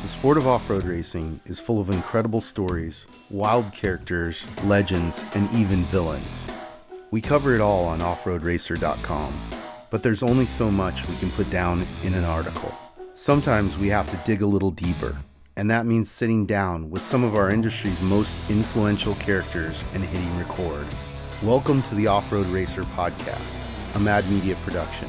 The sport of off-road racing is full of incredible stories, wild characters, legends, and even villains. We cover it all on offroadracer.com, but there's only so much we can put down in an article. Sometimes we have to dig a little deeper, and that means sitting down with some of our industry's most influential characters and hitting record. Welcome to the Off-Road Racer podcast, a Mad Media production,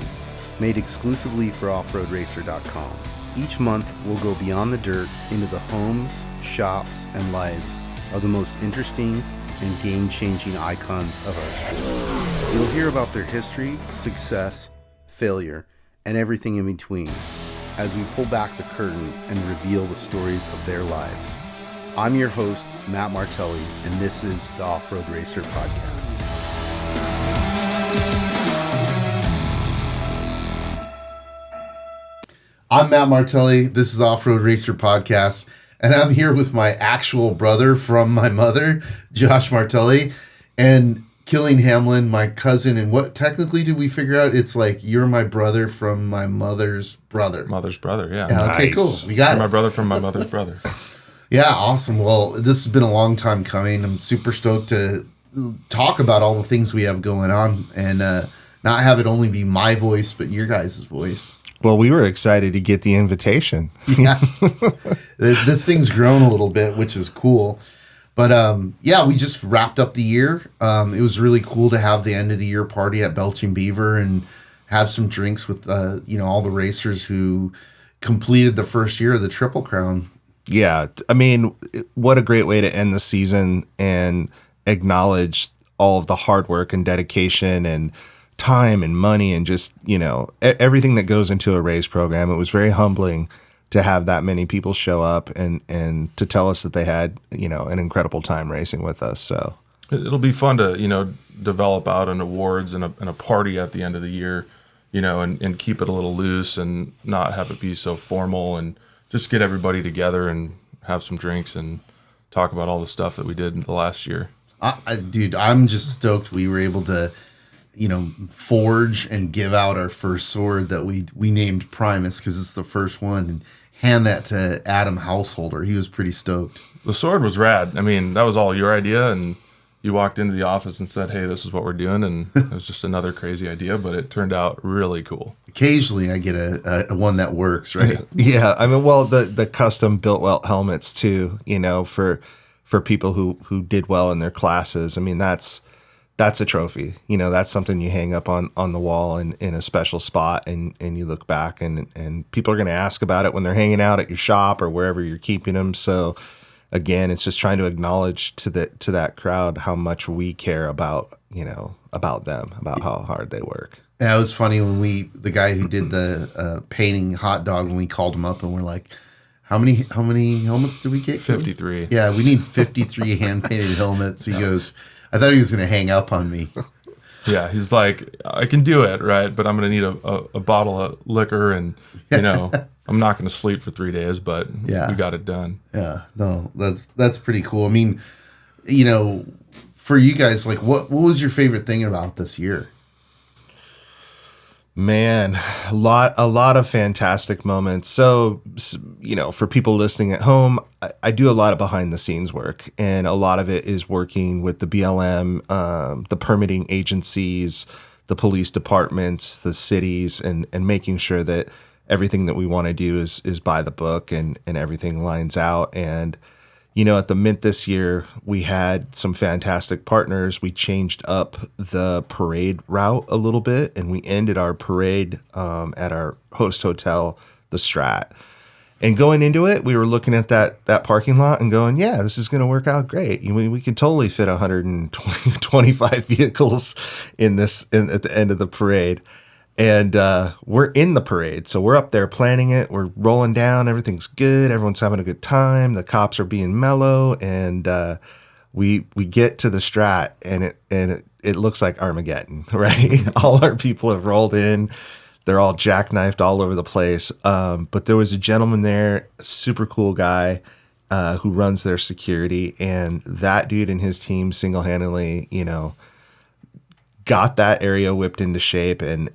made exclusively for offroadracer.com. Each month, we'll go beyond the dirt into the homes, shops, and lives of the most interesting and game-changing icons of our sport. You'll hear about their history, success, failure, and everything in between as we pull back the curtain and reveal the stories of their lives. I'm your host, Matt Martelli, and this is the Off-Road Racer podcast. I'm Matt Martelli. This is Off-Road Racer Podcast, and I'm here with my actual brother from my mother, Josh Martelli, and Kilian Hamlin, my cousin. And what technically did we figure out? It's like you're my brother from my mother's brother. Mother's brother, yeah. Okay, Nice. cool. We got it. My brother from my mother's brother. Yeah, awesome. Well, this has been a long time coming. I'm super stoked to talk about all the things we have going on and not have it only be my voice, but your guys' voice. Well, we were excited to get the invitation. Yeah. This thing's grown a little bit, which is cool. But yeah, we just wrapped up the year. It was really cool to have the end of the year party at Belching Beaver and have some drinks with all the racers who completed the first year of the Triple Crown. Yeah, I mean, what a great way to end the season and acknowledge all of the hard work and dedication and time and money and just, everything that goes into a race program. It was very humbling to have that many people show up and to tell us that they had, an incredible time racing with us. So It'll be fun to, develop out an awards and a party at the end of the year, and keep it a little loose and not have it be so formal and just get everybody together and have some drinks and talk about all the stuff that we did in the last year. Dude, I'm just stoked we were able to forge and give out our first sword that we named Primus because it's the first one, and hand that to Adam Householder. He was pretty stoked. The sword was rad. I mean, that was all your idea, and you walked into the office and said, hey, this is what we're doing, and it was just another crazy idea, but it turned out really cool. Occasionally I get a one that works, right? Yeah, I mean, well, the custom built welt helmets too, for people who did well in their classes. I mean, that's a trophy. That's something you hang up on the wall in a special spot, and you look back and people are going to ask about it when they're hanging out at your shop or wherever you're keeping them. So again, it's just trying to acknowledge to that crowd how much we care about them, about how hard they work. Yeah, it was funny when the guy who did the painting hot dog, when we called him up and we're like, how many helmets did we get? 53. Yeah, we need 53 hand painted helmets. He goes, I thought he was going to hang up on me. Yeah, he's like, I can do it, right? But I'm going to need a bottle of liquor, and I'm not going to sleep for 3 days, but we got it done. Yeah, no, that's pretty cool. I mean, for you guys, like, what was your favorite thing about this year? Man, a lot of fantastic moments. So, for people listening at home, I do a lot of behind the scenes work, and a lot of it is working with the BLM, the permitting agencies, the police departments, the cities, and making sure that everything that we want to do is by the book and everything lines out. And, at the Mint this year, we had some fantastic partners. We changed up the parade route a little bit, and we ended our parade at our host hotel, the Strat. And going into it, we were looking at that parking lot and going, yeah, this is going to work out great. We can totally fit 125 vehicles at the end of the parade. And we're in the parade, so we're up there planning it. We're rolling down. Everything's good. Everyone's having a good time. The cops are being mellow, and we get to the Strat, and it looks like Armageddon, right? All our people have rolled in. They're all jackknifed all over the place. But there was a gentleman there, a super cool guy, who runs their security, and that dude and his team single-handedly, got that area whipped into shape, and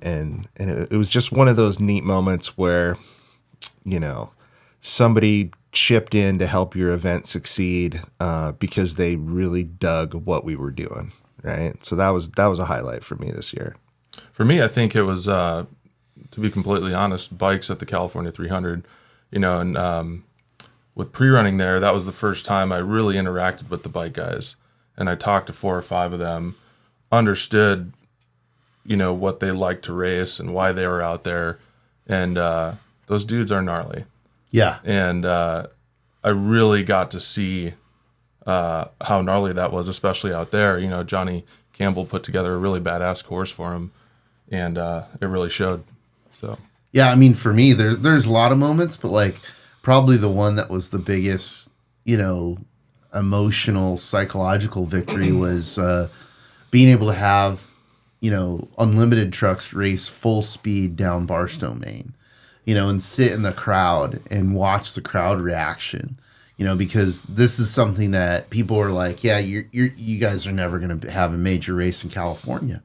it was just one of those neat moments where, somebody chipped in to help your event succeed because they really dug what we were doing, right? So that was a highlight for me this year. For me, I think it was, to be completely honest, bikes at the California 300, and with pre-running there, that was the first time I really interacted with the bike guys. And I talked to 4 or 5 of them, understood, what they like to race and why they were out there. And those dudes are gnarly. Yeah. And I really got to see how gnarly that was, especially out there. Johnny Campbell put together a really badass course for him, and it really showed. So Yeah, I mean, for me, there's a lot of moments, but like probably the one that was the biggest, emotional, psychological victory was being able to have, unlimited trucks race full speed down Barstow, Maine, and sit in the crowd and watch the crowd reaction, because this is something that people are like, yeah, you guys are never going to have a major race in California.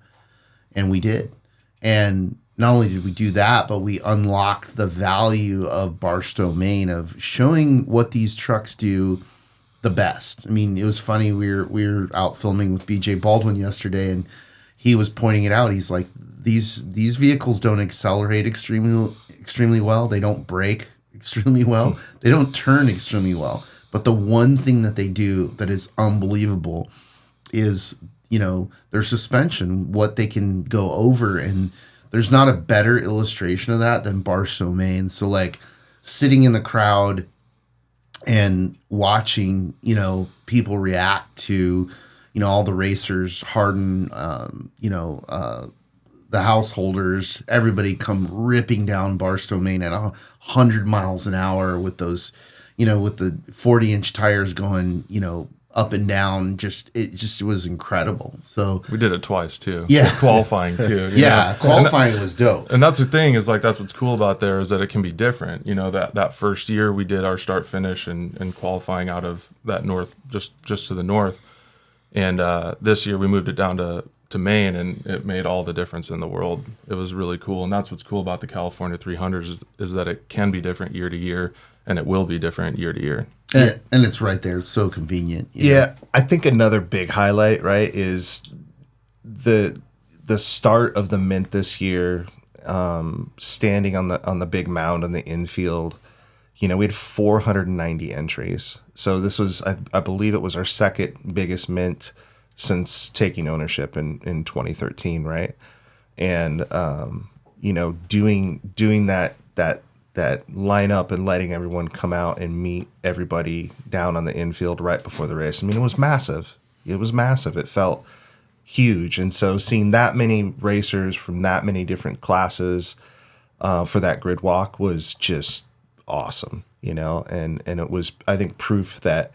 And we did. And not only did we do that, but we unlocked the value of Barstow, Maine, of showing what these trucks do the best. I mean, it was funny. We were out filming with BJ Baldwin yesterday, and he was pointing it out. He's like, these vehicles don't accelerate extremely well. They don't brake extremely well. They don't turn extremely well. But the one thing that they do that is unbelievable is, their suspension, what they can go over. And there's not a better illustration of that than Barstow, Maine. So like sitting in the crowd and watching, people react to, all the racers, Harden, the householders, everybody come ripping down Barstow, Maine at 100 miles an hour with those, with the 40-inch tires going, up and down. It was incredible. So we did it twice too. Yeah. Qualifying too. Qualifying was dope. And that's the thing is like, that's what's cool about there is that it can be different. That first year we did our start finish and qualifying out of that north, just to the north. And this year we moved it down to Maine, and it made all the difference in the world. It was really cool. And that's what's cool about the California 300s is that it can be different year to year, and it will be different year to year. And it's right there. It's so convenient. Yeah. I think another big highlight, right, is the start of the Mint this year, standing on the big mound on the infield. We had 490 entries. So this was, I believe it was our second biggest Mint since taking ownership in 2013, right? And doing that lineup and letting everyone come out and meet everybody down on the infield right before the race. I mean, it was massive. It felt huge. And so seeing that many racers from that many different classes for that grid walk was just awesome, and it was, I think, proof that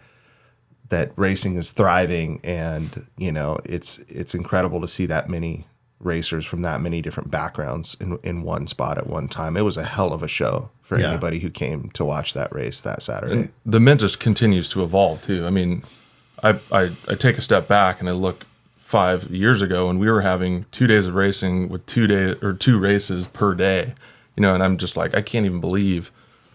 racing is thriving, and it's incredible to see that many racers from that many different backgrounds in one spot at one time. It was a hell of a show for anybody who came to watch that race that Saturday. And the Mint just continues to evolve too. I mean, I take a step back and I look 5 years ago, and we were having 2 days of racing with 2 races per day, and I'm just like, I can't even believe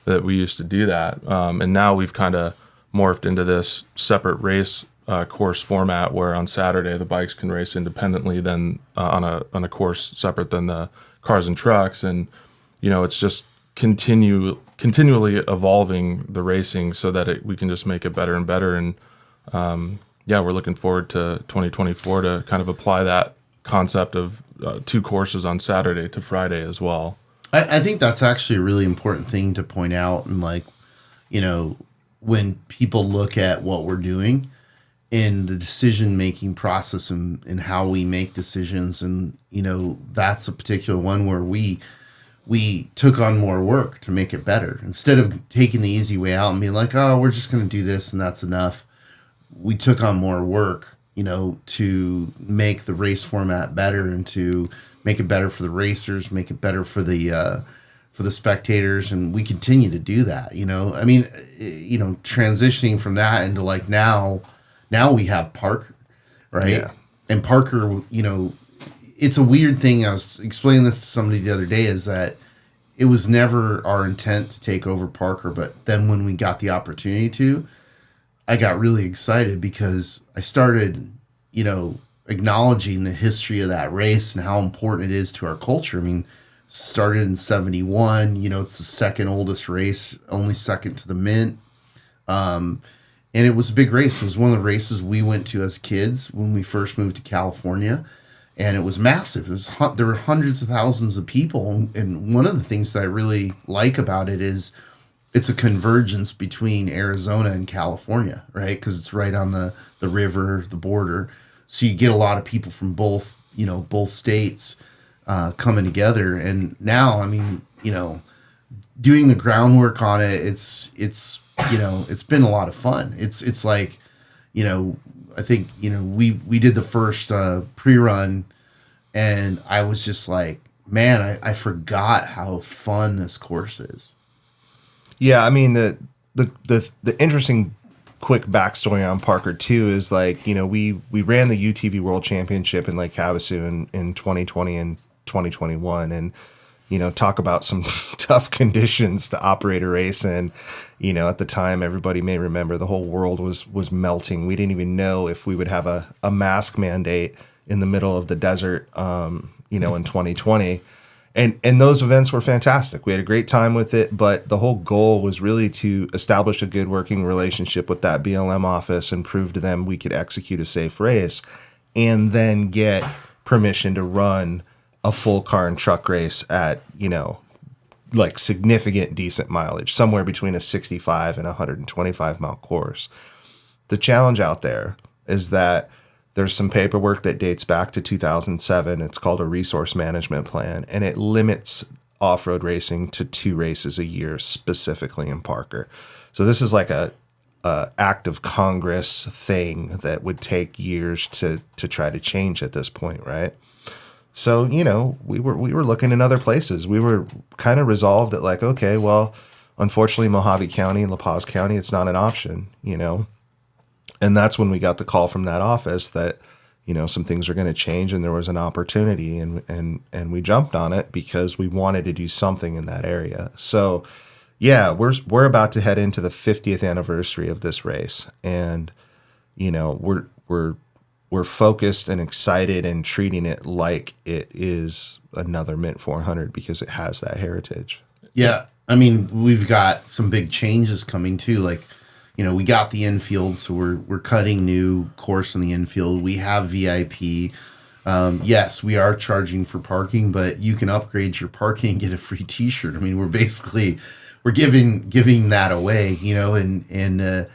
that we used to do that. And now we've kind of morphed into this separate race course format where on Saturday the bikes can race independently than on a course separate than the cars and trucks. And, it's just continually evolving the racing so that we can just make it better and better. And we're looking forward to 2024 to kind of apply that concept of 2 courses on Saturday to Friday as well. I think that's actually a really important thing to point out. And when people look at what we're doing in the decision-making process and how we make decisions, and, that's a particular one where we took on more work to make it better. Instead of taking the easy way out and being like, oh, we're just going to do this and that's enough. We took on more work, to make the race format better and to make it better for the racers, make it better for the spectators, and we continue to do that. I mean, transitioning from that into like now we have Parker, right? Yeah. And Parker, it's a weird thing. I was explaining this to somebody the other day, is that it was never our intent to take over Parker, but then when we got the opportunity to, I got really excited because I started, acknowledging the history of that race and how important it is to our culture. I mean, started in 71, it's the second oldest race, only second to the Mint. And it was a big race. It was one of the races we went to as kids when we first moved to California. And it was massive. There were hundreds of thousands of people. And one of the things that I really like about it is it's a convergence between Arizona and California, right? Because it's right on the river, the border. So you get a lot of people from both states coming together. And now, I mean, doing the groundwork on it, it's been a lot of fun. It's like, I think, we did the first pre-run, and I was just like, man, I forgot how fun this course is. Yeah, I mean, the interesting quick backstory on Parker too is like, we ran the UTV World Championship in Lake Havasu in 2020 and 2021, and talk about some tough conditions to operate a race. And, at the time, everybody may remember the whole world was melting. We didn't even know if we would have a mask mandate in the middle of the desert, in 2020. And those events were fantastic. We had a great time with it, but the whole goal was really to establish a good working relationship with that BLM office and prove to them we could execute a safe race, and then get permission to run a full car and truck race at, like significant decent mileage, somewhere between a 65 and 125 mile course. The challenge out there is that there's some paperwork that dates back to 2007. It's called a resource management plan, and it limits off-road racing to 2 races a year, specifically in Parker. So this is like a act of Congress thing that would take years to try to change at this point, right? So, we were looking in other places. We were kind of resolved that like, okay, well, unfortunately, Mojave County and La Paz County, it's not an option, And that's when we got the call from that office that, some things are going to change and there was an opportunity, and we jumped on it because we wanted to do something in that area. So, yeah, we're about to head into the 50th anniversary of this race, and we're focused and excited and treating it like it is another Mint 400 because it has that heritage. Yeah, I mean, we've got some big changes coming too. Like, we got the infield, so we're cutting new course in the infield. We have VIP. Yes, we are charging for parking, but you can upgrade your parking and get a free T-shirt. I mean, we're giving that away, and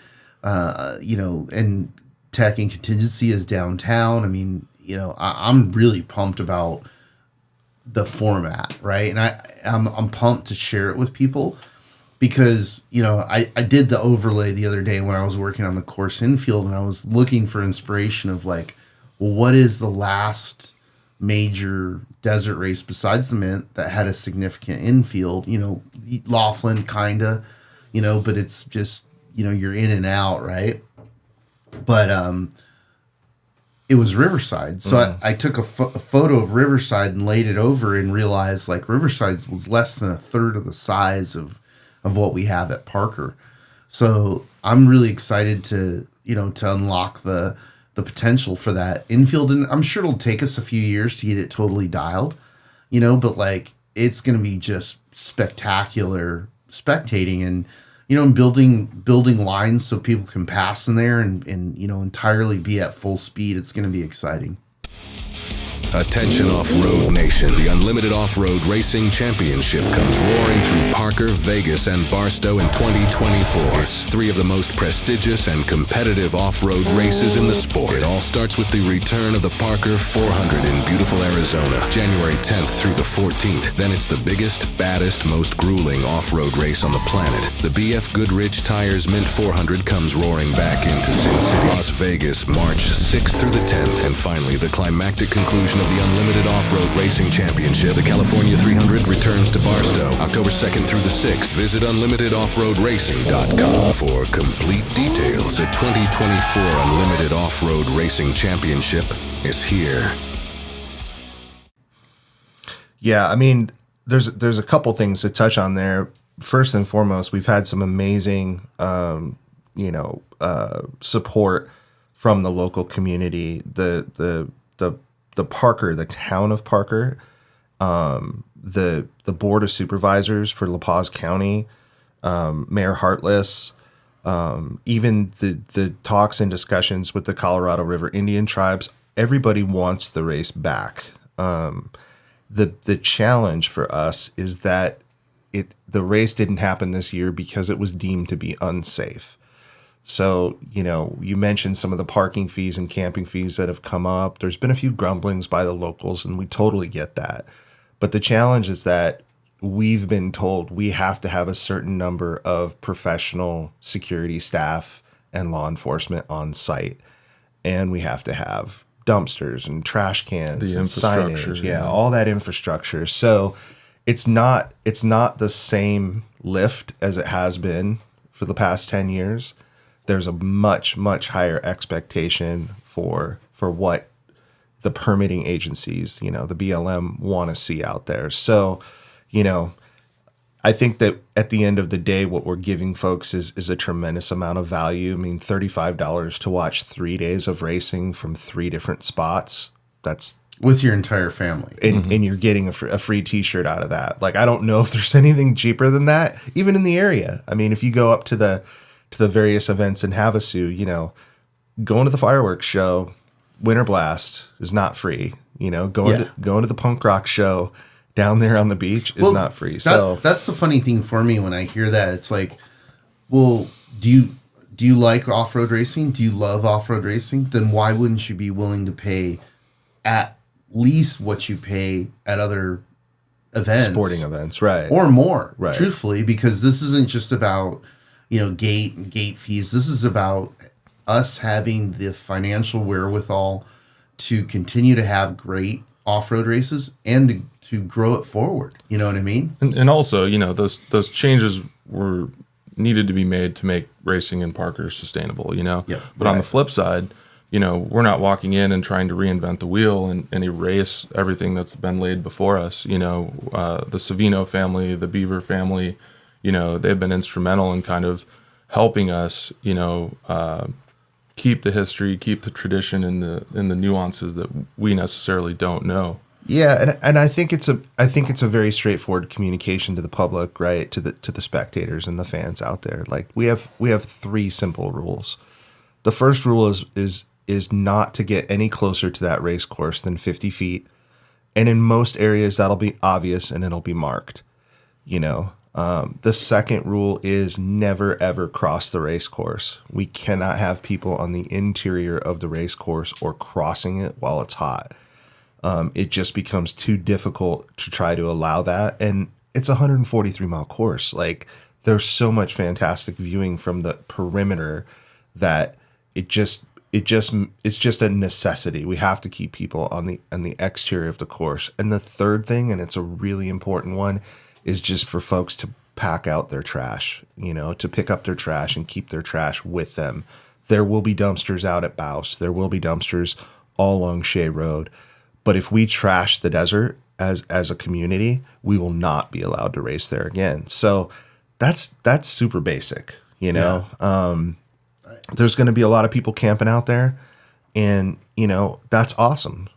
tech and contingency is downtown. I mean, I'm really pumped about the format, right? And I'm pumped to share it with people. Because, I did the overlay the other day when I was working on the course infield, and I was looking for inspiration of like, well, what is the last major desert race besides the Mint that had a significant infield? Laughlin kinda, but it's just, you're in and out, right? But it was Riverside. So I took a photo of Riverside and laid it over and realized like Riverside was less than a third of the size of what we have at Parker. So I'm really excited to unlock the potential for that infield. And I'm sure it'll take us a few years to get it totally dialed, but like, it's going to be just spectacular spectating and, building lines so people can pass in there and entirely be at full speed. It's going to be exciting. Attention Off-Road Nation. The Unlimited Off-Road Racing Championship comes roaring through Parker, Vegas, and Barstow in 2024. It's 3 of the most prestigious and competitive off-road races in the sport. It all starts with the return of the Parker 400 in beautiful Arizona, January 10th through the 14th. Then it's the biggest, baddest, most grueling off-road race on the planet. The BF Goodrich Tires Mint 400 comes roaring back into Sin City, Las Vegas, March 6th through the 10th. And finally, the climactic conclusion of the Unlimited Off-Road Racing Championship, the California 300, returns to Barstow, October 2nd through the 6th. Visit unlimitedoffroadracing.com for complete details. The 2024 Unlimited Off-Road Racing Championship is here. Yeah, I mean, there's a couple things to touch on there. First and foremost, we've had some amazing, support from the local community. The Parker, the town of Parker, the board of supervisors for La Paz County, Mayor Hartless, even the talks and discussions with the Colorado River Indian tribes. Everybody wants the race back. The challenge for us is that the race didn't happen this year because it was deemed to be unsafe. So, you mentioned some of the parking fees and camping fees that have come up. There's been a few grumblings by the locals, and we totally get that. But the challenge is that we've been told we have to have a certain number of professional security staff and law enforcement on site. And we have to have dumpsters and trash cans and signage. Yeah, all that infrastructure. So it's not the same lift as it has been for the past 10 years. There's a much, much higher expectation for what the permitting agencies, the BLM, want to see out there. So, I think that at the end of the day, what we're giving folks is a tremendous amount of value. I mean, $35 to watch 3 days of racing from 3 different spots. That's with your entire family. And you're getting a free T-shirt out of that. Like, I don't know if there's anything cheaper than that, even in the area. I mean, if you go up to the various events in Havasu, going to the fireworks show, Winter Blast is not free. Going to the punk rock show down there on the beach is not free. That's the funny thing for me when I hear that. It's like, well, do you like off-road racing? Do you love off-road racing? Then why wouldn't you be willing to pay at least what you pay at other events, sporting events, right, or more? Right. Truthfully, because this isn't just about gate fees. This is about us having the financial wherewithal to continue to have great off-road races and to grow it forward. You know what I mean? And also, those changes were needed to be made to make racing in Parker sustainable, Yep. But on the flip side, we're not walking in and trying to reinvent the wheel and erase everything that's been laid before us. The Savino family, the Beaver family, they've been instrumental in kind of helping us, keep the history, keep the tradition and the nuances that we necessarily don't know. Yeah, and I think it's a very straightforward communication to the public, right? To the spectators and the fans out there. Like, we have 3 simple rules. The first rule is not to get any closer to that race course than 50 feet. And in most areas that'll be obvious and it'll be marked. The second rule is never ever cross the race course. We cannot have people on the interior of the race course or crossing it while it's hot. It just becomes too difficult to try to allow that. And it's a 143-mile course. Like, there's so much fantastic viewing from the perimeter that it's just a necessity. We have to keep people on the exterior of the course. And the third thing, and it's a really important one, is just for folks to pack out their trash, to pick up their trash and keep their trash with them. There will be dumpsters out at Bouse. There will be dumpsters all along Shea Road. But if we trash the desert as a community, we will not be allowed to race there again. So that's super basic, Yeah. There's going to be a lot of people camping out there, and, that's awesome,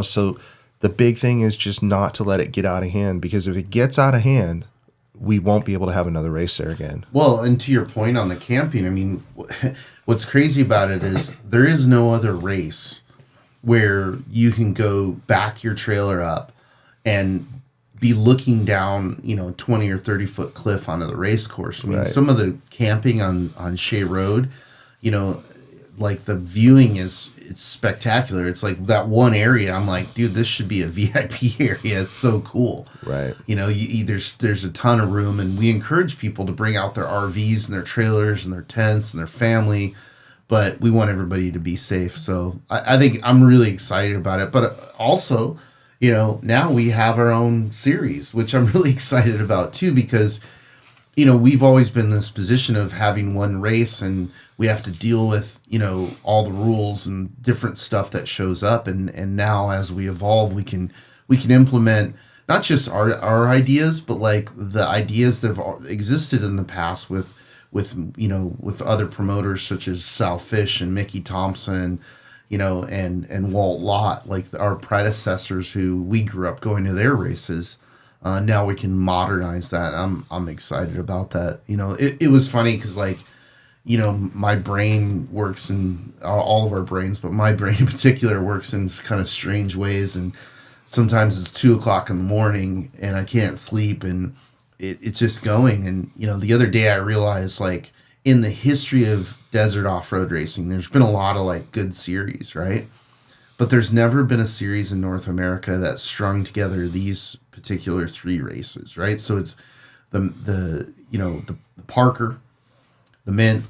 So the big thing is just not to let it get out of hand, because if it gets out of hand, we won't be able to have another race there again. Well, and to your point on the camping, I mean, what's crazy about it is there is no other race where you can go back your trailer up and be looking down, 20 or 30 foot cliff onto the race course. I mean, some of the camping on Shea Road, like the viewing it's spectacular. It's like that one area. I'm like, dude, this should be a VIP area. It's so cool. Right. There's a ton of room, and we encourage people to bring out their RVs and their trailers and their tents and their family, but we want everybody to be safe. So I think I'm really excited about it. But also, now we have our own series, which I'm really excited about too, because we've always been in this position of having one race, and we have to deal with, all the rules and different stuff that shows up. And now as we evolve, we can implement not just our ideas, but like the ideas that have existed in the past with other promoters such as Sal Fish and Mickey Thompson, and Walt Lott, like our predecessors who we grew up going to their races. Now we can modernize that. I'm excited about that. It was funny because my brain works in all of our brains, but my brain in particular works in kind of strange ways. And sometimes it's 2:00 in the morning and I can't sleep and it's just going. And, the other day I realized in the history of desert off-road racing, there's been a lot of good series, right? But there's never been a series in North America that strung together these particular 3 races, right? So it's the Parker, the Mint,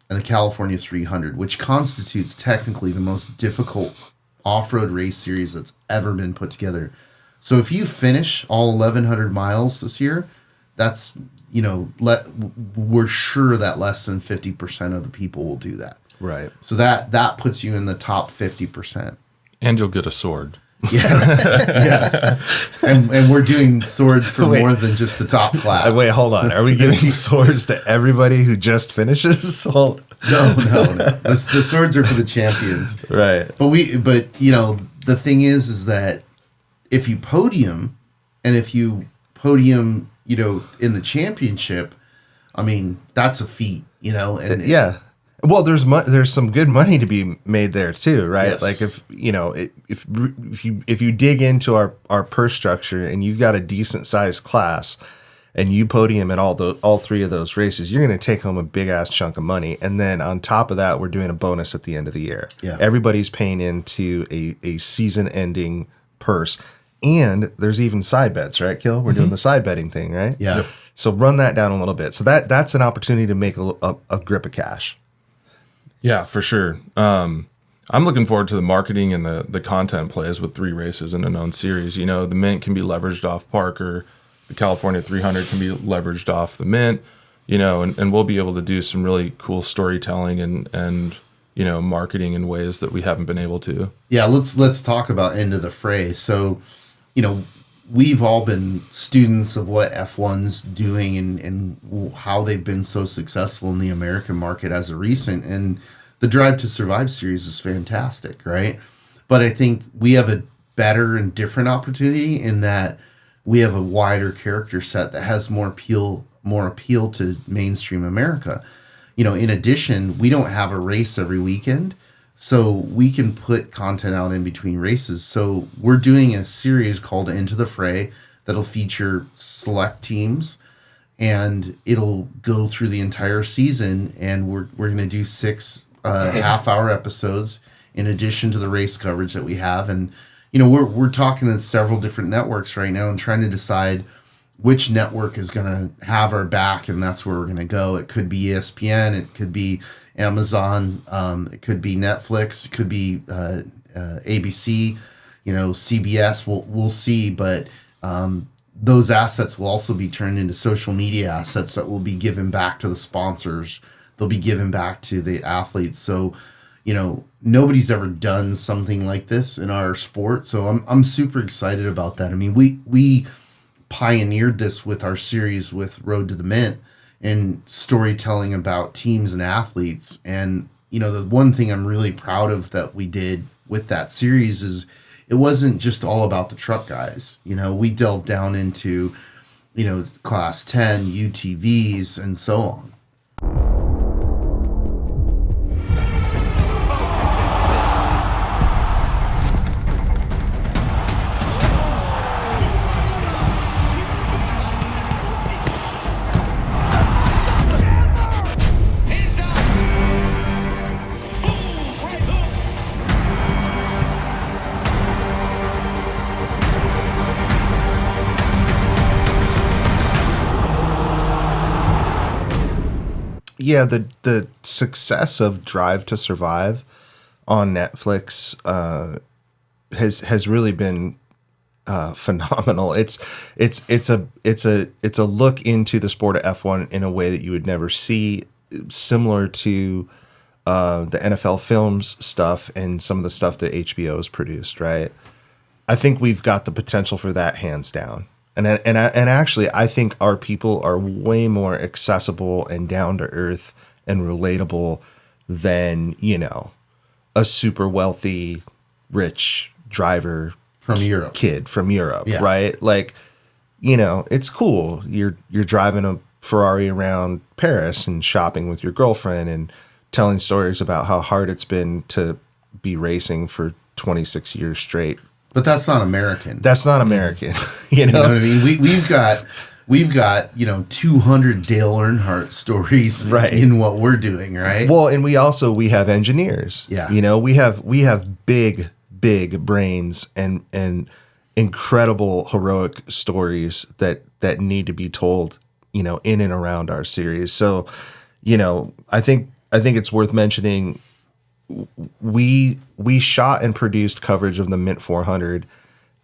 and the California 300, which constitutes technically the most difficult off-road race series that's ever been put together. So if you finish all 1,100 miles this year, that's, we're sure that less than 50% of the people will do that. Right. So that puts you in the top 50%. And you'll get a sword. Yes, yes. And we're doing swords for more than just the top class. Wait, hold on. Are we giving swords to everybody who just finishes? No. The swords are for the champions. Right. But the thing is that if you podium, and if you podium, in the championship, I mean, that's a feat, and yeah. Well, there's some good money to be made there too, right? Yes. Like if you dig into our purse structure and you've got a decent sized class and you podium at all 3 of those races, you're going to take home a big ass chunk of money. And then on top of that, we're doing a bonus at the end of the year. Yeah. Everybody's paying into a season ending purse, and there's even side bets, right, Kill? We're doing the side betting thing, right? Yeah. Yep. So run that down a little bit. So that's an opportunity to make a grip of cash. Yeah, for sure. I'm looking forward to the marketing and the content plays with 3 races in a known series. The Mint can be leveraged off Parker. The California 300 can be leveraged off the Mint, and we'll be able to do some really cool storytelling and marketing in ways that we haven't been able to. Yeah, let's talk about End of the Fray. So, we've all been students of what F1's doing and how they've been so successful in the American market as of recent. And the Drive to Survive series is fantastic, right? But I think we have a better and different opportunity in that we have a wider character set that has more appeal to mainstream America. In addition, we don't have a race every weekend, so we can put content out in between races. So we're doing a series called Into the Fray that'll feature select teams, and it'll go through the entire season. And we're going to do 6 half-hour episodes in addition to the race coverage that we have. And we're talking to several different networks right now and trying to decide which network is going to have our back, and that's where we're going to go. It could be ESPN, it could be Amazon, it could be Netflix, it could be ABC, CBS. We'll see, but those assets will also be turned into social media assets that will be given back to the sponsors. They'll be given back to the athletes. So, nobody's ever done something like this in our sport. So I'm super excited about that. I mean, we pioneered this with our series with Road to the Mint and storytelling about teams and athletes. And, the one thing I'm really proud of that we did with that series is it wasn't just all about the truck guys. We delved down into, class 10, UTVs, and so on. Yeah, the success of Drive to Survive on Netflix has really been phenomenal. It's a look into the sport of F1 in a way that you would never see, similar to the NFL Films stuff and some of the stuff that HBO has produced, right? I think we've got the potential for that hands down. And actually, I think our people are way more accessible and down to earth and relatable than, a super wealthy, rich driver From Europe. kid from Europe, Yeah. right? Like, it's cool. You're driving a Ferrari around Paris and shopping with your girlfriend and telling stories about how hard it's been to be racing for 26 years straight. But that's not American. That's not American. You know what I mean? We've got 200 Dale Earnhardt stories Right. in what we're doing, right? Well, and we have engineers. Yeah. We have big brains and incredible heroic stories that need to be told, in and around our series. So, I think it's worth mentioning we shot and produced coverage of the Mint 400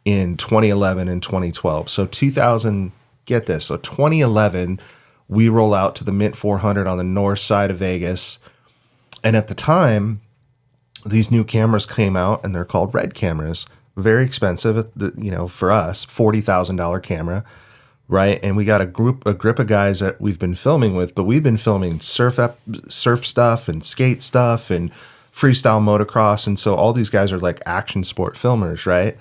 in 2011 and 2012. So 2011 we roll out to the Mint 400 on the north side of Vegas. And at the time, these new cameras came out, and they're called RED cameras. Very expensive, for us, $40,000 camera, right? And we got a grip of guys that we've been filming with, but we've been filming surf stuff and skate stuff and freestyle motocross. And so all these guys are like action sport filmers, right?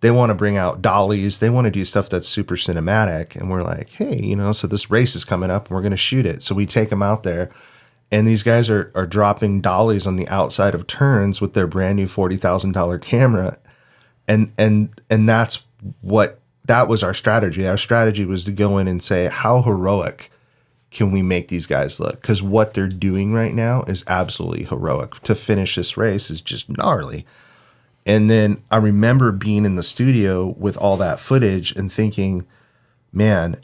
They want to bring out dollies. They want to do stuff that's super cinematic. And we're like, hey, so this race is coming up and we're going to shoot it. So we take them out there, and these guys are dropping dollies on the outside of turns with their brand new $40,000 camera. And that was our strategy. Our strategy was to go in and say, how heroic can we make these guys look? Because what they're doing right now is absolutely heroic. To finish this race is just gnarly. And then I remember being in the studio with all that footage and thinking, man,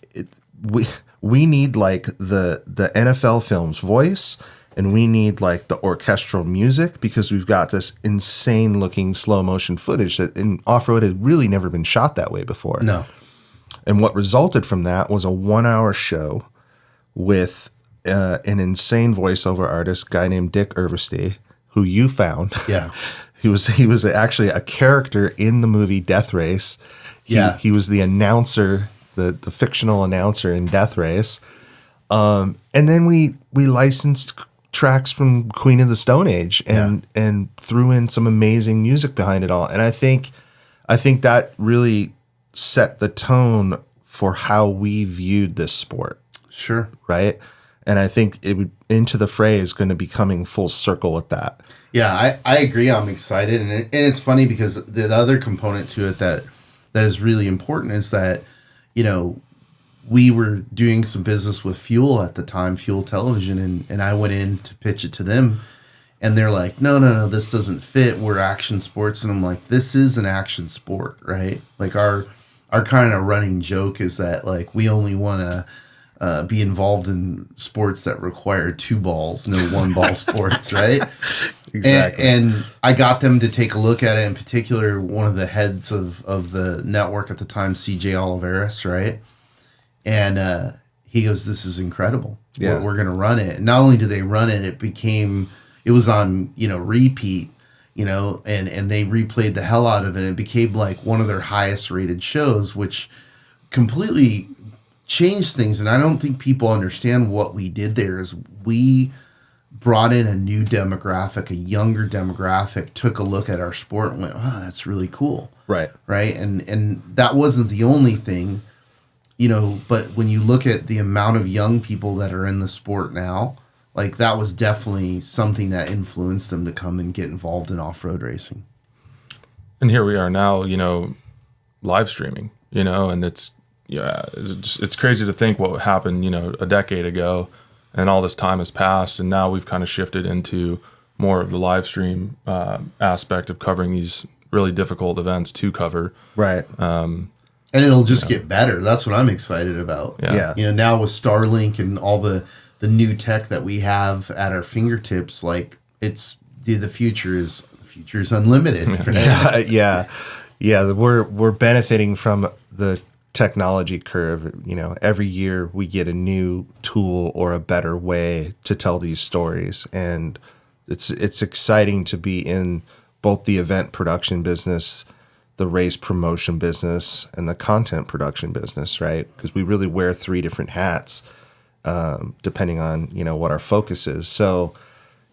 we need like the NFL film's voice, and we need like the orchestral music, because we've got this insane looking slow motion footage that in off-road had really never been shot that way before. No. And what resulted from that was a 1-hour show with an insane voiceover artist, guy named Dick Urvesty, who you found. Yeah. He was actually a character in the movie Death Race. He was the announcer, the fictional announcer in Death Race. And then we licensed tracks from Queen of the Stone Age and threw in some amazing music behind it all. And I think that really set the tone for how we viewed this sport. Sure. Right. And I think Into the Fray is going to be coming full circle with that. Yeah, I agree. I'm excited. And it's funny because the other component to it that is really important is that, we were doing some business with Fuel at the time, Fuel Television, and I went in to pitch it to them, and they're like, no, this doesn't fit. We're action sports. And I'm like, this is an action sport, right? Like our kind of running joke is that like we only want to be involved in sports that require 2 balls, no 1 ball sports, right? Exactly. And I got them to take a look at it. In particular, one of the heads of the network at the time, CJ Oliveris, right? And he goes, "This is incredible. Yeah. We're going to run it." And not only did they run it, it was on repeat, and they replayed the hell out of it. It became like one of their highest rated shows, which completely changed things. And I don't think people understand what we did there is we brought in a new demographic, a younger demographic, took a look at our sport and went, "Oh, that's really cool." Right. Right. And that wasn't the only thing, but when you look at the amount of young people that are in the sport now, like that was definitely something that influenced them to come and get involved in off-road racing. And here we are now, live streaming, and it's crazy to think what happened, a decade ago, and all this time has passed, and now we've kind of shifted into more of the live stream aspect of covering these really difficult events to cover. Right. And it'll just get better. That's what I'm excited about. Yeah. Now with Starlink and all the new tech that we have at our fingertips, like the future is unlimited. Right? Yeah. We're benefiting from the technology curve. Every year we get a new tool or a better way to tell these stories, and it's exciting to be in both the event production business, the race promotion business and the content production business, right? Because we really wear 3 different hats, depending on, what our focus is. So,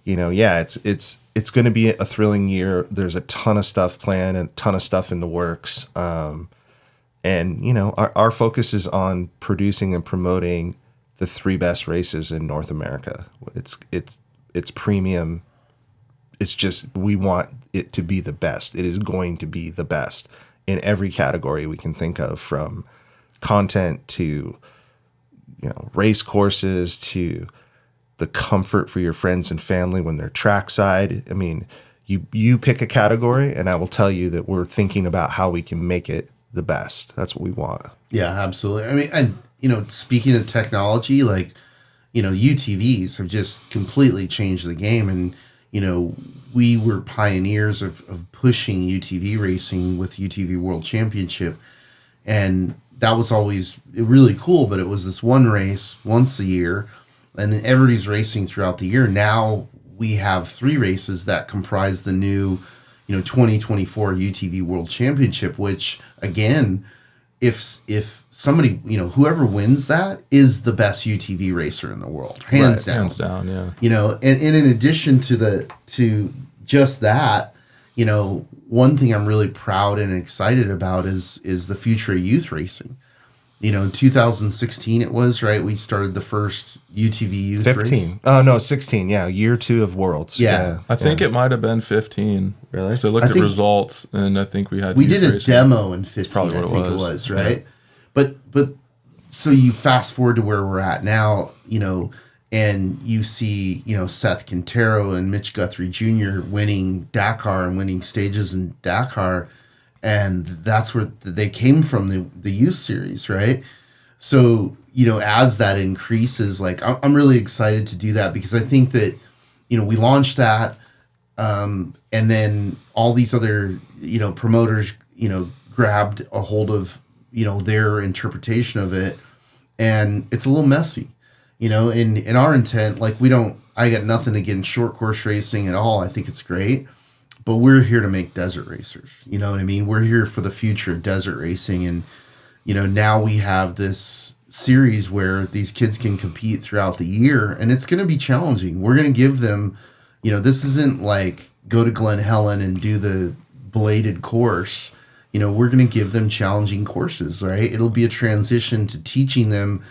it's going to be a thrilling year. There's a ton of stuff planned and a ton of stuff in the works. And our focus is on producing and promoting the 3 best races in North America. It's premium. It's just, we want it to be the best. It is going to be the best in every category we can think of, from content to, race courses, to the comfort for your friends and family when they're trackside. I mean, you pick a category and I will tell you that we're thinking about how we can make it the best. That's what we want. Yeah, absolutely. I mean, and, speaking of technology, like, UTVs have just completely changed the game. And, we were pioneers of pushing UTV racing with UTV World Championship. And that was always really cool, but it was this one race once a year, and then everybody's racing throughout the year. Now we have 3 races that comprise the new, 2024 UTV World Championship, which, again, if somebody, whoever wins that is the best UTV racer in the world, hands down. Hands down, yeah. And in addition to just that, one thing I'm really proud and excited about is the future of youth racing. In 2016 it was, right? We started the first UTV youth 15. race. Oh, no, 16. Yeah, year 2 of Worlds. Yeah. I think it might have been 15. Really? So look at results, and I think we had. We did a racing. demo in 15, probably I what think it it was. was, right? Yeah. But so you fast forward to where we're at now, and you see, Seth Quintero and Mitch Guthrie Jr. winning Dakar and winning stages in Dakar, and that's where they came from, the youth series, right? So, as that increases, like, I'm really excited to do that, because I think that, we launched that, and then all these other, promoters, grabbed a hold of, their interpretation of it, and it's a little messy, in our intent. Like, I got nothing against short course racing at all. I think it's great, but we're here to make desert racers. You know what I mean? We're here for the future of desert racing. And, now we have this series where these kids can compete throughout the year, and it's going to be challenging. We're going to give them, this isn't like go to Glen Helen and do the bladed course. We're going to give them challenging courses, right? It'll be a transition to teaching them,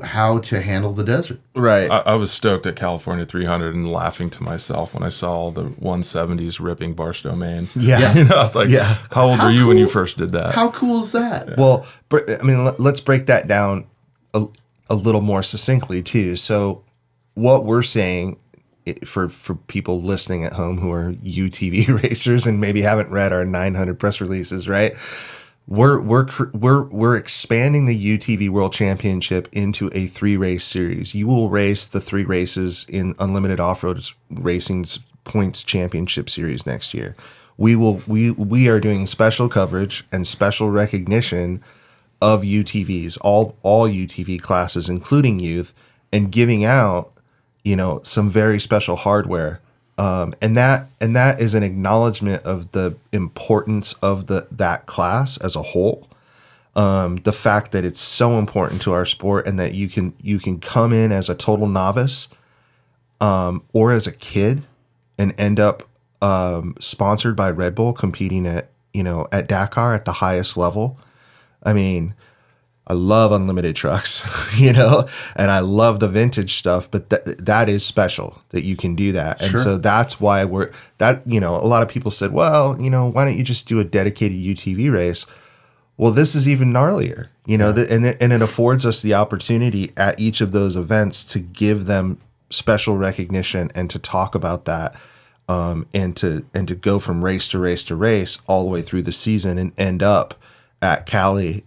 how to handle the desert. Right. I was stoked at California 300 and laughing to myself when I saw all the 170s ripping Barstow, Maine. Yeah. I was like, how old were you when you first did that? How cool is that? Yeah. Well, I mean, let's break that down a little more succinctly too. So what we're saying, for people listening at home who are UTV racers and maybe haven't read our 900 press releases, right? We're expanding the UTV World Championship into a 3-race series. You will race the 3 races in Unlimited Off-Road Racing's Points Championship Series next year. We are doing special coverage and special recognition of UTVs, all UTV classes, including youth, and giving out, some very special hardware. And that is an acknowledgement of the importance of that class as a whole. The fact that it's so important to our sport, and that you can come in as a total novice, or as a kid, and end up sponsored by Red Bull, competing at Dakar at the highest level. I mean, I love unlimited trucks, and I love the vintage stuff, but that is special that you can do that. And so that's why a lot of people said, well, why don't you just do a dedicated UTV race? Well, this is even gnarlier, and it affords us the opportunity at each of those events to give them special recognition and to talk about that, and to go from race to race to race all the way through the season and end up at Cali,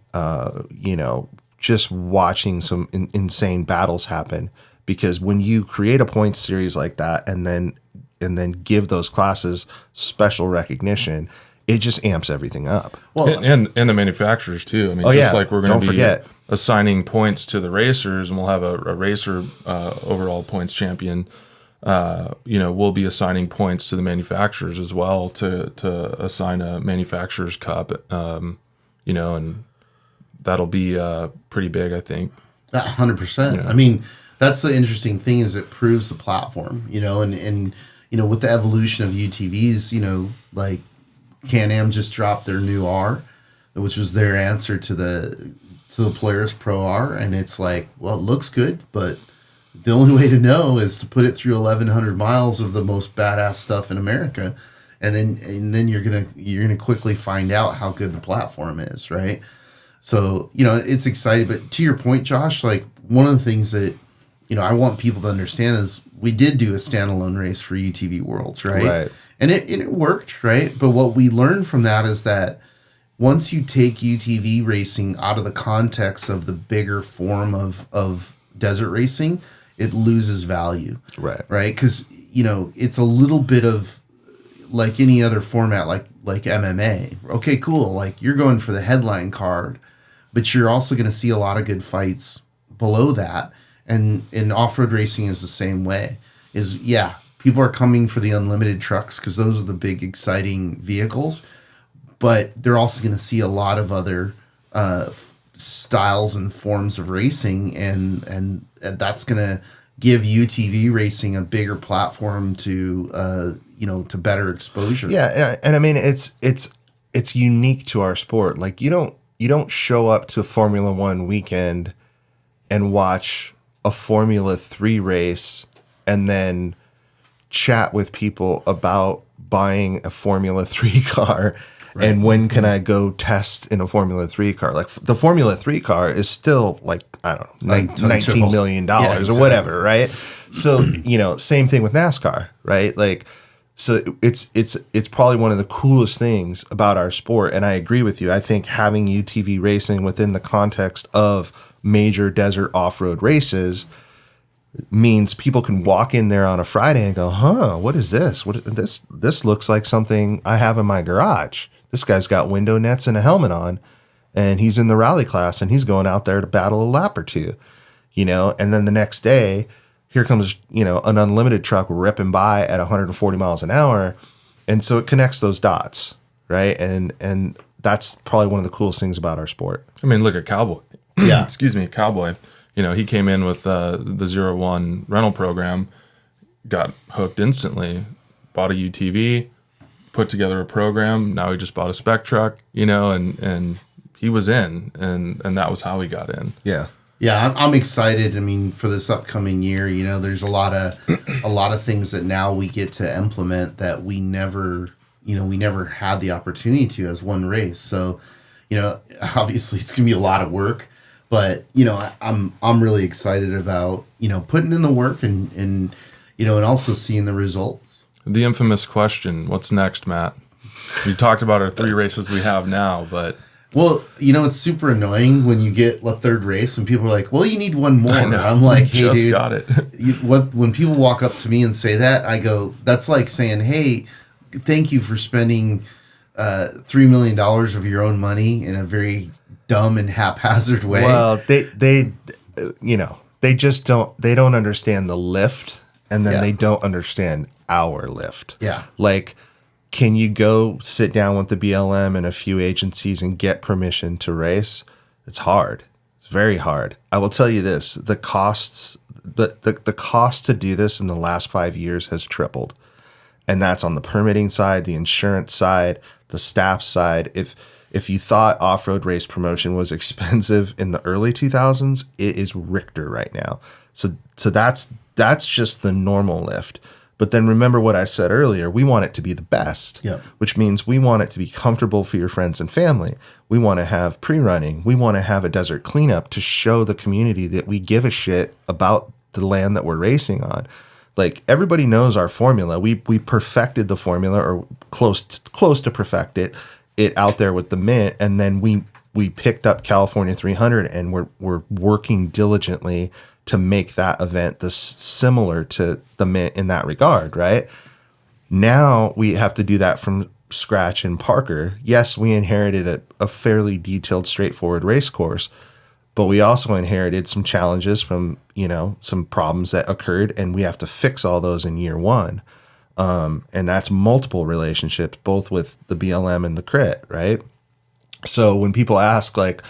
just watching some insane battles happen. Because when you create a points series like that and then give those classes special recognition, it just amps everything up. Well, and the manufacturers too. I mean, like we're going to be assigning points to the racers, and we'll have a racer overall points champion we'll be assigning points to the manufacturers as well to assign a manufacturer's cup, and that'll be pretty big, I think. 100%. I mean, that's the interesting thing is it proves the platform, and with the evolution of UTVs, like Can-Am just dropped their new R, which was their answer to the Polaris Pro R, and it's like, well, it looks good, but the only way to know is to put it through 1,100 miles of the most badass stuff in America, and then you're gonna quickly find out how good the platform is, right? So it's exciting. But to your point, Josh, like one of the things that I want people to understand is we did do a standalone race for UTV Worlds, right? And it worked, right? But what we learned from that is that once you take UTV racing out of the context of the bigger form of desert racing, it loses value. Right. Because, it's a little bit of like any other format, like MMA. Okay, cool. Like you're going for the headline card, but you're also going to see a lot of good fights below that. And off-road racing is the same way. People are coming for the unlimited trucks because those are the big, exciting vehicles. But they're also going to see a lot of other styles and forms of racing, and that's going to give UTV racing a bigger platform to better exposure. Yeah, and I mean it's unique to our sport. Like you don't show up to Formula One weekend and watch a Formula 3 race and then chat with people about buying a Formula 3 car. Right. And when can I go test in a Formula 3 car? Like the Formula 3 car is still like, I don't know, $19 million or whatever, right? So, same thing with NASCAR, right? Like, so it's probably one of the coolest things about our sport. And I agree with you. I think having UTV racing within the context of major desert off-road races means people can walk in there on a Friday and go, what is this? This looks like something I have in my garage. This guy's got window nets and a helmet on, and he's in the rally class, and he's going out there to battle a lap or two, and then the next day, here comes, an unlimited truck ripping by at 140 miles an hour. And so it connects those dots, right? And that's probably one of the coolest things about our sport. I mean, look at Cowboy. Yeah. Excuse me, Cowboy. He came in with the 0-1 rental program, got hooked instantly, bought a UTV, put together a program. Now he just bought a spec truck, and he was in, and that was how he got in. Yeah. Yeah, I'm excited. I mean, for this upcoming year, there's a lot of things that now we get to implement that we never had the opportunity to as one race. So, obviously it's gonna be a lot of work, but I'm really excited about putting in the work and also seeing the results. The infamous question: what's next, Matt? You talked about our 3 races we have now, but. Well, it's super annoying when you get a third race and people are like, well, you need one more. I'm like, hey, just dude, got it. When people walk up to me and say that, I go, that's like saying, hey, thank you for spending $3 million of your own money in a very dumb and haphazard way. Well, they don't understand the lift, and then they don't understand our lift. Yeah. Like, can you go sit down with the BLM and a few agencies and get permission to race? It's hard. It's very hard. I will tell you this, the costs, the cost to do this in the last 5 years has tripled. And that's on the permitting side, the insurance side, the staff side. If you thought off-road race promotion was expensive in the early 2000s, it is Richter right now. So that's just the normal lift. But then remember what I said earlier, we want it to be the best, which means we want it to be comfortable for your friends and family. We want to have pre-running. We want to have a desert cleanup to show the community that we give a shit about the land that we're racing on. Like, everybody knows our formula. We perfected the formula, or close to perfect it out there with the Mint, and then we picked up California 300, and we're working diligently to make that event similar to the Mint in that regard, right? Now we have to do that from scratch in Parker. Yes, we inherited a fairly detailed, straightforward race course, but we also inherited some challenges from, some problems that occurred, and we have to fix all those in year one. And that's multiple relationships, both with the BLM and the crit, right? So when people ask, like,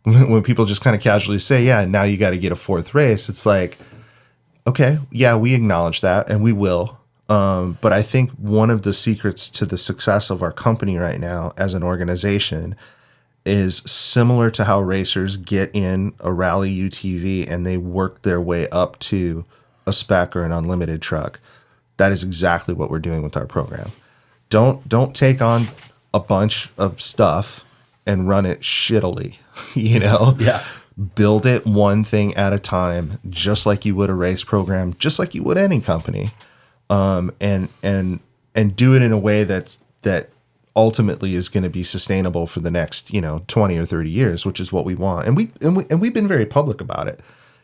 when people just kind of casually say, yeah, now you got to get a fourth race, it's like, okay, yeah, we acknowledge that, and we will. But I think one of the secrets to the success of our company right now as an organization is similar to how racers get in a rally UTV and they work their way up to a spec or an unlimited truck. That is exactly what we're doing with our program. Don't take on a bunch of stuff and run it shittily, Yeah. Build it one thing at a time, just like you would a race program, just like you would any company. And do it in a way that ultimately is going to be sustainable for the next, 20 or 30 years, which is what we want. And we've been very public about it.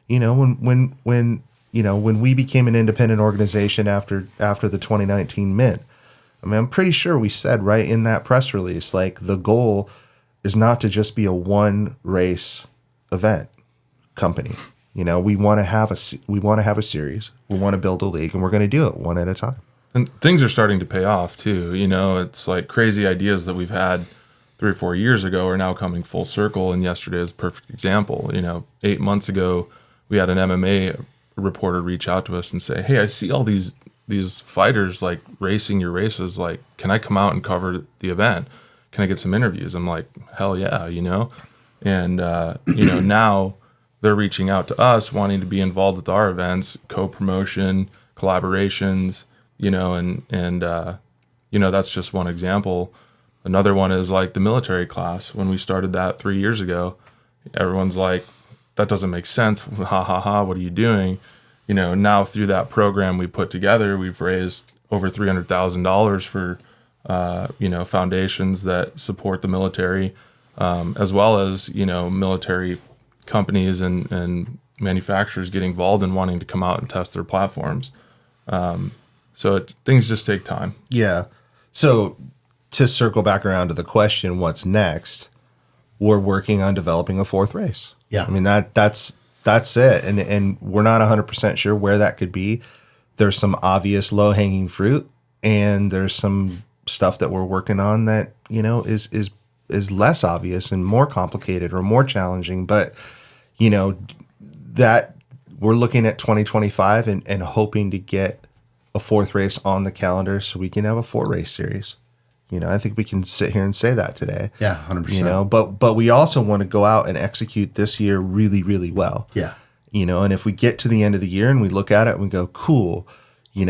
When we became an independent organization after the 2019 Mint, I mean, I'm pretty sure we said right in that press release, like, the goal is not to just be a one race event company. We want to have a series. We want to build a league, and we're going to do it one at a time. And things are starting to pay off too. It's like crazy ideas that we've had 3 or 4 years ago are now coming full circle. And yesterday is a perfect example. 8 months ago, we had an MMA reporter reach out to us and say, "Hey, I see all these fighters like racing your races. Like, can I come out and cover the event? Can I get some interviews?" I'm like, "Hell yeah," And now they're reaching out to us, wanting to be involved with our events, co-promotion, collaborations. That's just one example. Another one is like the military class. When we started that 3 years ago, everyone's like, that doesn't make sense. Ha ha ha. What are you doing? Now through that program we put together, we've raised over $300,000 for, foundations that support the military, as well as, military companies and manufacturers getting involved and wanting to come out and test their platforms. Things just take time. Yeah. So to circle back around to the question, what's next? We're working on developing a fourth race. Yeah. I mean, that's it. And we're not 100% sure where that could be. There's some obvious low hanging fruit, and there's some stuff that we're working on that, is less obvious and more complicated or more challenging. But, that we're looking at 2025 and hoping to get a fourth race on the calendar so we can have a 4-race series. I think we can sit here and say that today. Yeah, 100%. But we also want to go out and execute this year really, really well. Yeah. And if we get to the end of the year and we look at it and we go, cool, we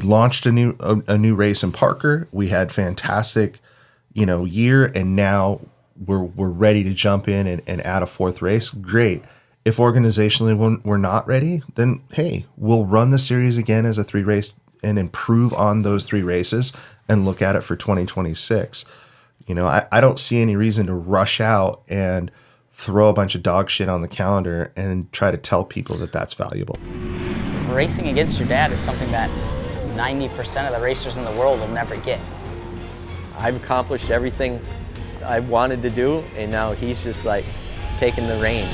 launched a new race in Parker. We had fantastic, year, and now we're ready to jump in and add a fourth race. Great. If organizationally we're not ready, then hey, we'll run the series again as a 3-race and improve on those 3 races and look at it for 2026. I don't see any reason to rush out and throw a bunch of dog shit on the calendar and try to tell people that that's valuable. Racing against your dad is something that 90% of the racers in the world will never get. I've accomplished everything I wanted to do, and now he's just like taking the reins.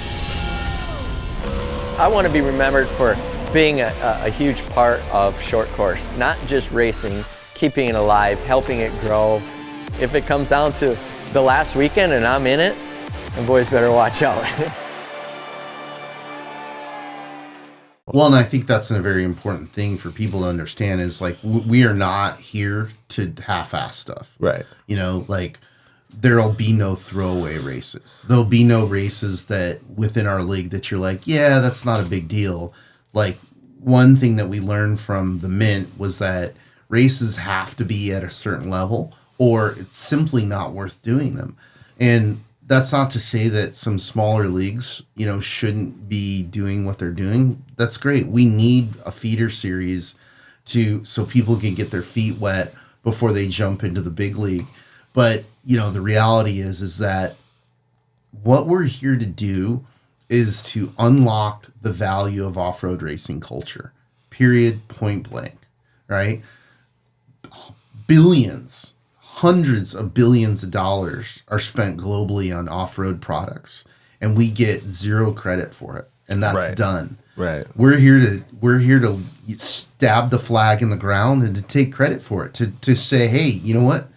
I want to be remembered for being a huge part of short course, not just racing, keeping it alive, helping it grow. If it comes down to the last weekend and I'm in it, the boys better watch out. Well, and I think that's a very important thing for people to understand is like we are not here to half-ass stuff. Right. There'll be no throwaway races. There'll be no races that within our league that you're like, yeah, that's not a big deal. Like, one thing that we learned from the Mint was that races have to be at a certain level or it's simply not worth doing them. And that's not to say that some smaller leagues, shouldn't be doing what they're doing. That's great. We need a feeder series so people can get their feet wet before they jump into the big league. But, the reality is that what we're here to do is to unlock the value of off-road racing culture, period, point blank, right? Billions, hundreds of billions of dollars are spent globally on off-road products, and we get zero credit for it. and that's Right. done. Right. We're here to stab the flag in the ground and to take credit for it. To say, hey, you know what?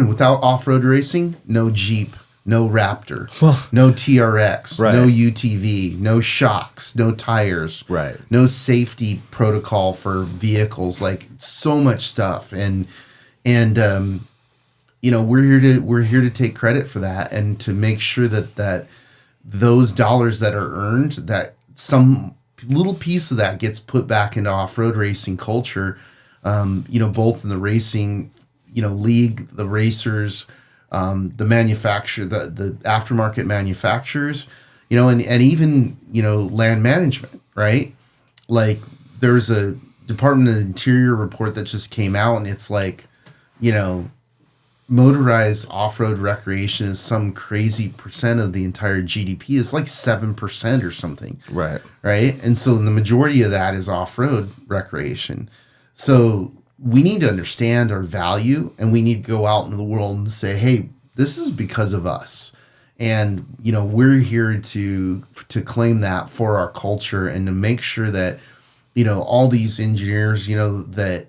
Without off-road racing, no Jeep, no Raptor, no TRX, Right. no UTV, no shocks, no tires, Right. no safety protocol for vehicles, like so much stuff. And you know, we're here to take credit for that and to make sure that those dollars that are earned, that some little piece of that gets put back into off-road racing culture, you know, both in the racing, you know, league, the racers, the manufacturer, the aftermarket manufacturers, you know, and even, you know, land management, right? Like there's a Department of the Interior report that just came out, and it's like, you know, motorized off-road recreation is some crazy percent of the entire GDP. It's like 7% or something. Right. Right. And so the majority of that is off-road recreation. So we need to understand our value, and we need to go out into the world and say, hey, this is because of us. And, you know, we're here to claim that for our culture and to make sure that, you know, all these engineers, you know, that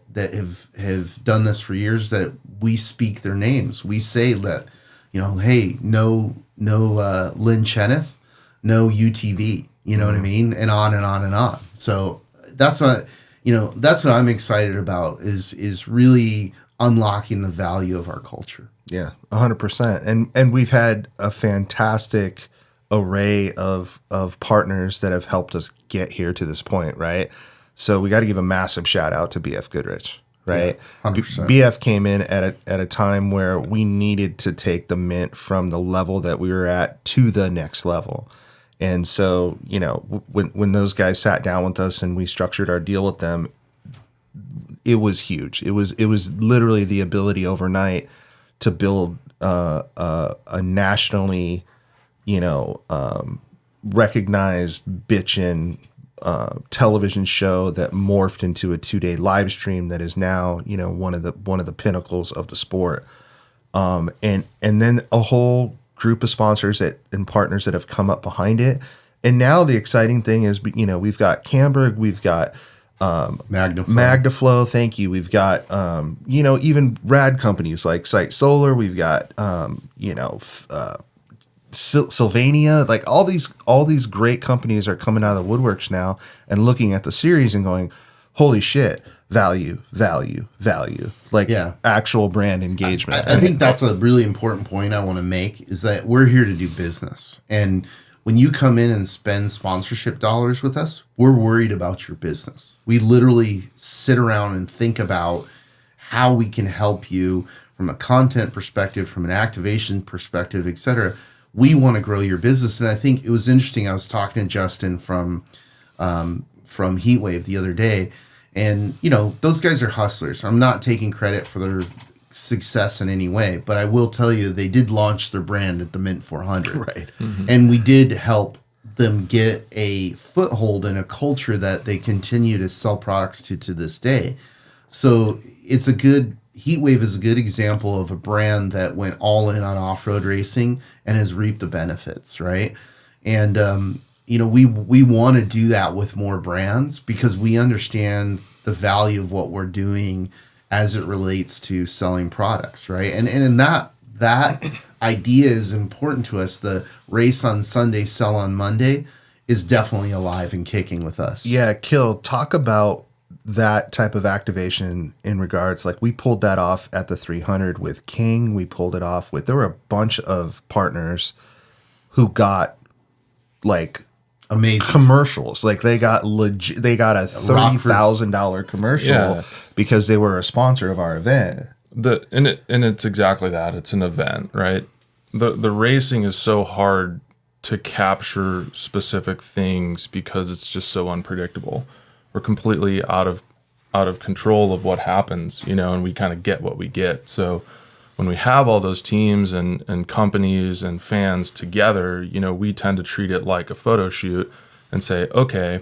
have done this for years, that we speak their names. We say that, you know, hey, no Lynn Cheneth, no UTV, you know what I mean? And on and on and on. So that's what I'm excited about is really unlocking the value of our culture. Yeah, 100%. And we've had a fantastic array of partners that have helped us get here to this point, right? So we got to give a massive shout out to BF Goodrich, right? Yeah, 100%. BF came in at a time where we needed to take the Mint from the level that we were at to the next level. And so, you know, when those guys sat down with us and we structured our deal with them, it was huge. It was literally the ability overnight to build a nationally, you know, recognized bitchin' television show that morphed into a 2-day live stream that is now, you know, one of the pinnacles of the sport. And then a whole group of sponsors and partners that have come up behind it. And now the exciting thing is, you know, we've got Camberg, we've got Magnaflow, thank you. We've got, you know, even rad companies like Site Solar. We've got, you know, Sylvania. Like all these great companies are coming out of the woodworks now and looking at the series and going, holy shit, value. Like actual brand engagement. I think that's a really important point I want to make, is that we're here to do business. And when you come in and spend sponsorship dollars with us, we're worried about your business. We literally sit around and think about how we can help you from a content perspective, from an activation perspective, et cetera. We want to grow your business. And I think it was interesting. I was talking to Justin from Heatwave the other day, and, you know, those guys are hustlers. I'm not taking credit for their success in any way, but I will tell you they did launch their brand at the Mint 400. Right. Mm-hmm. And we did help them get a foothold in a culture that they continue to sell products to this day. So Heatwave is a good example of a brand that went all in on off-road racing and has reaped the benefits, right? And, you know, we want to do that with more brands because we understand the value of what we're doing as it relates to selling products, right? And that idea is important to us. The race on Sunday, sell on Monday is definitely alive and kicking with us. Yeah, talk about that type of activation in regards, like we pulled that off at the 300 with King. We pulled it off there were a bunch of partners who got like amazing commercials. Like they got a $30,000 commercial because they were a sponsor of our event. And it's exactly that. It's an event, right? The racing is so hard to capture specific things because it's just so unpredictable. We're completely out of control of what happens, you know, and we kind of get what we get. So when we have all those teams and companies and fans together, you know, we tend to treat it like a photo shoot and say, okay,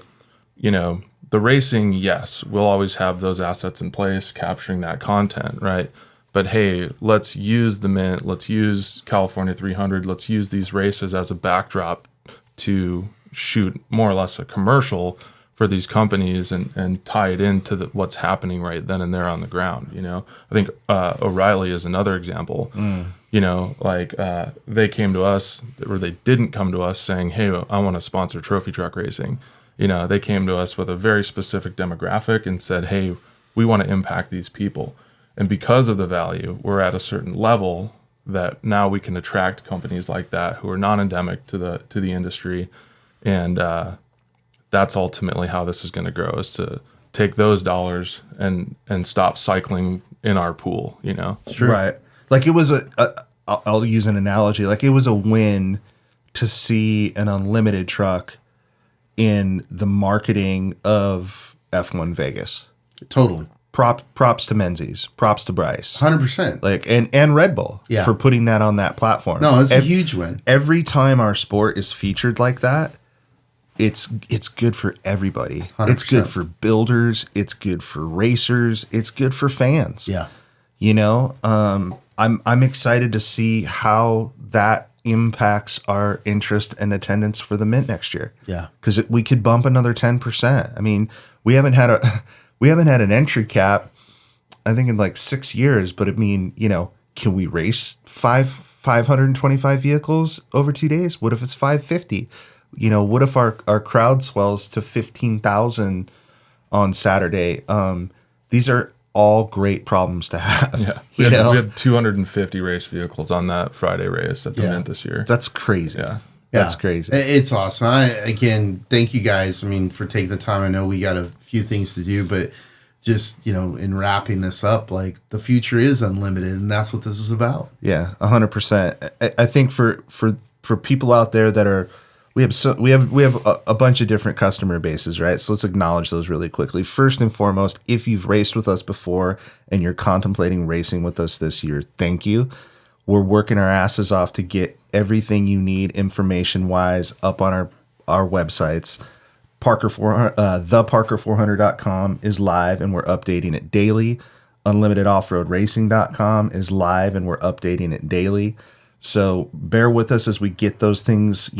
you know, the racing, yes, we'll always have those assets in place, capturing that content, right? But hey, let's use the Mint, let's use California 300, let's use these races as a backdrop to shoot more or less a commercial for these companies and tie it into what's happening right then and there on the ground. I think O'Reilly is another example. They came to us, or they didn't come to us saying, hey, I want to sponsor trophy truck racing. They came to us with a very specific demographic and said, hey, we want to impact these people. And because of the value, we're at a certain level that now we can attract companies like that who are non-endemic to the industry. And that's ultimately how this is going to grow, is to take those dollars and stop cycling in our pool, Sure. Right. Like it was I'll use an analogy. Like it was a win to see an unlimited truck in the marketing of F1 Vegas. Totally. Props to Menzies. Props to Bryce. 100%. Like and Red Bull for putting that on that platform. No, it's a huge win. Every time our sport is featured like that, it's good for everybody. 100%. It's good for builders. It's good for racers. It's good for fans. Yeah. I'm excited to see how that impacts our interest and attendance for the Mint next year. Yeah. Because we could bump another 10%. I mean, we haven't had an entry cap, I think, in like 6 years. But I mean, can we race 525 vehicles over 2 days? What if it's 550? What if our crowd swells to 15,000 on Saturday? These are all great problems to have. Yeah. We had 250 race vehicles on that Friday race at the Mint this year. That's crazy. Yeah. That's crazy. It's awesome. Again, thank you guys. I mean, for taking the time. I know we got a few things to do, but just, in wrapping this up, like the future is unlimited, and that's what this is about. Yeah, 100%. I think for people out there that are, we have a bunch of different customer bases, right? So let's acknowledge those really quickly. First and foremost, if you've raced with us before and you're contemplating racing with us this year, thank you. We're working our asses off to get everything you need information-wise up on our websites. theparker400.com is live, and we're updating it daily. unlimitedoffroadracing.com is live, and we're updating it daily. So bear with us as we get those things,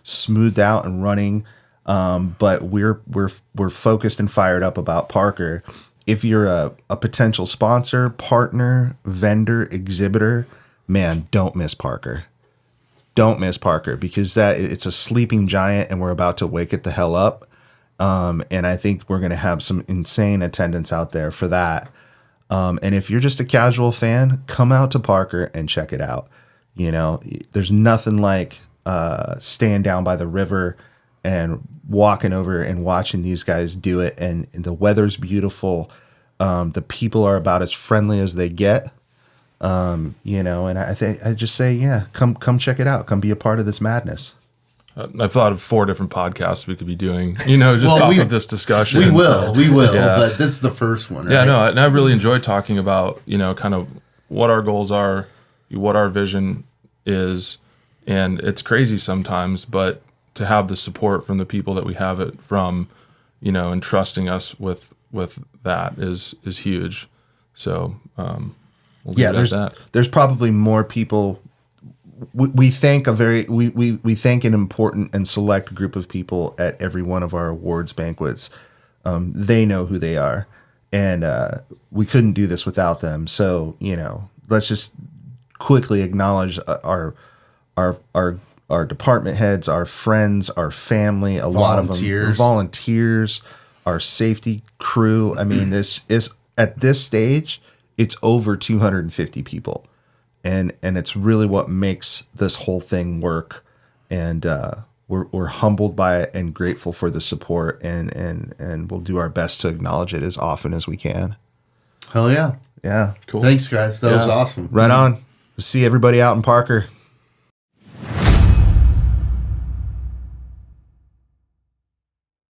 smoothed out and running. But we're focused and fired up about Parker. If you're a potential sponsor, partner, vendor, exhibitor, man, don't miss Parker. Don't miss Parker, because it's a sleeping giant, and we're about to wake it the hell up. And I think we're going to have some insane attendance out there for that. And if you're just a casual fan, come out to Parker and check it out. There's nothing like staying down by the river and walking over and watching these guys do it. And the weather's beautiful. The people are about as friendly as they get. And I just say, come check it out. Come be a part of this madness. I've thought of 4 different podcasts we could be doing, off of this discussion. We will, but this is the first one, right? Yeah, no, and I really enjoy talking about, kind of what our goals are, what our vision is, and it's crazy sometimes, but to have the support from the people that we have it from, and trusting us with that is huge. So, we'll leave it at that. There's probably more people. We thank we thank an important and select group of people at every one of our awards banquets. They know who they are, and we couldn't do this without them. So let's just quickly acknowledge our department heads, our friends, our family, a lot of them, volunteers, our safety crew. I mean, this is at this stage, it's over 250 people. And it's really what makes this whole thing work, and we're humbled by it and grateful for the support, and we'll do our best to acknowledge it as often as we can. Hell yeah, yeah, cool. Thanks, guys. That was awesome. Right on. See everybody out in Parker.